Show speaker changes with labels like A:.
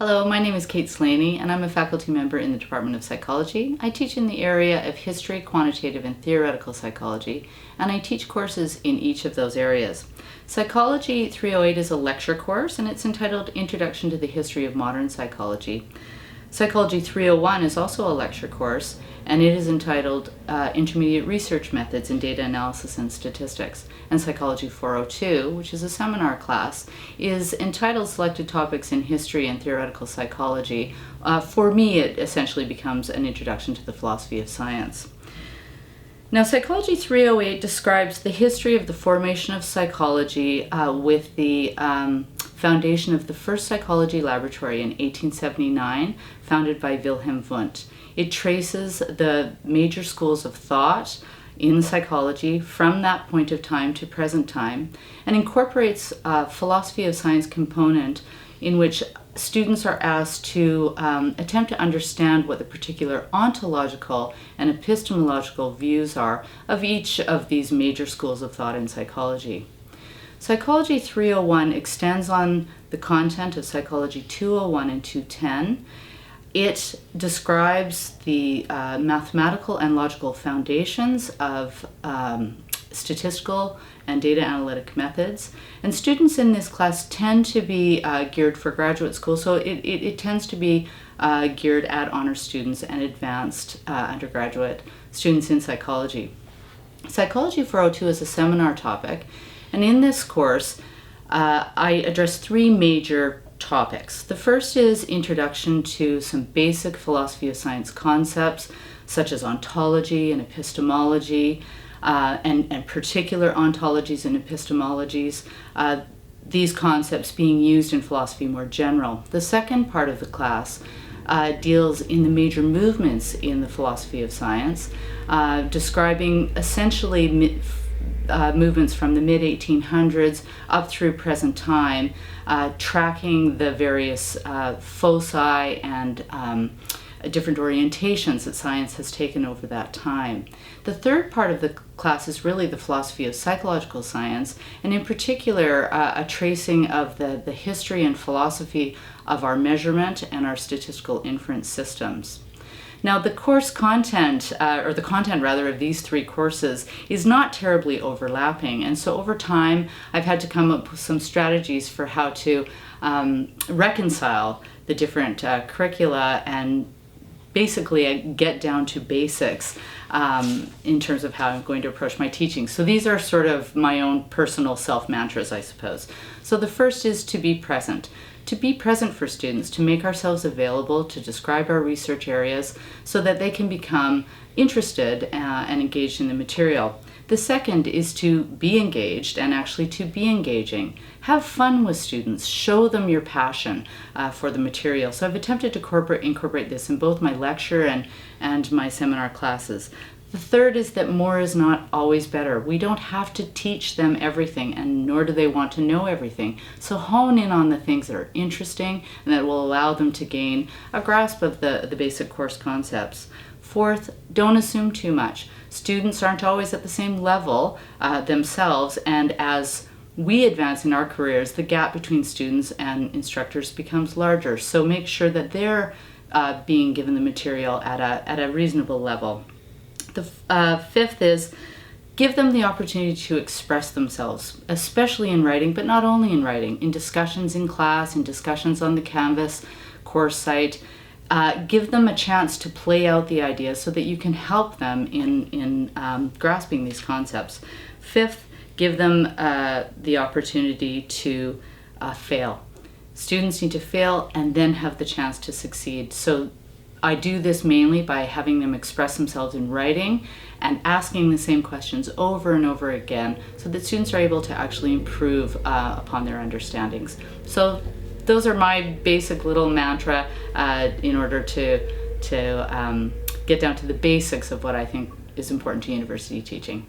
A: Hello, my name is Kate Slaney and I'm a faculty member in the Department of Psychology. I teach in the area of history, quantitative and theoretical psychology, and I teach courses in each of those areas. Psychology 308 is a lecture course and it's entitled Introduction to the History of Modern Psychology. Psychology 301 is also a lecture course and it is entitled Intermediate Research Methods in Data Analysis and Statistics. And Psychology 402, which is a seminar class, is entitled Selected Topics in History and Theoretical Psychology. For me, it essentially becomes an introduction to the philosophy of science. Now, Psychology 308 describes the history of the formation of psychology with the foundation of the first psychology laboratory in 1879, founded by Wilhelm Wundt. It traces the major schools of thought in psychology from that point of time to present time and incorporates a philosophy of science component in which students are asked to attempt to understand what the particular ontological and epistemological views are of each of these major schools of thought in psychology. Psychology 301 extends on the content of Psychology 201 and 210. It describes the mathematical and logical foundations of statistical and data analytic methods. And students in this class tend to be geared for graduate school, so it tends to be geared at honor students and advanced undergraduate students in psychology. Psychology 402 is a seminar topic, and in this course I address three major topics. The first is introduction to some basic philosophy of science concepts such as ontology and epistemology and particular ontologies and epistemologies, these concepts being used in philosophy more general. The second part of the class deals in the major movements in the philosophy of science, describing essentially movements from the mid-1800s up through present time, tracking the various foci and different orientations that science has taken over that time. The third part of the class is really the philosophy of psychological science, and in particular a tracing of the history and philosophy of our measurement and our statistical inference systems. Now, the course content, or the content rather, of these three courses is not terribly overlapping, and so over time I've had to come up with some strategies for how to reconcile the different curricula and basically get down to basics in terms of how I'm going to approach my teaching. So these are sort of my own personal self-mantras, I suppose. So the first is to be present. To be present for students, to make ourselves available, to describe our research areas so that they can become interested and engaged in the material. The second is to be engaged and actually to be engaging. Have fun with students, show them your passion for the material. So I've attempted to incorporate this in both my lecture and my seminar classes. The third is that more is not always better. We don't have to teach them everything, and nor do they want to know everything. So hone in on the things that are interesting and that will allow them to gain a grasp of the basic course concepts. Fourth, don't assume too much. Students aren't always at the same level themselves, and as we advance in our careers, the gap between students and instructors becomes larger. So make sure that they're being given the material at a reasonable level. The fifth is give them the opportunity to express themselves, especially in writing, but not only in writing, in discussions in class, in discussions on the Canvas course site. Give them a chance to play out the ideas so that you can help them in grasping these concepts. Fifth, give them the opportunity to fail. Students need to fail and then have the chance to succeed. So I do this mainly by having them express themselves in writing and asking the same questions over and over again so that students are able to actually improve upon their understandings. So those are my basic little mantra in order to get down to the basics of what I think is important to university teaching.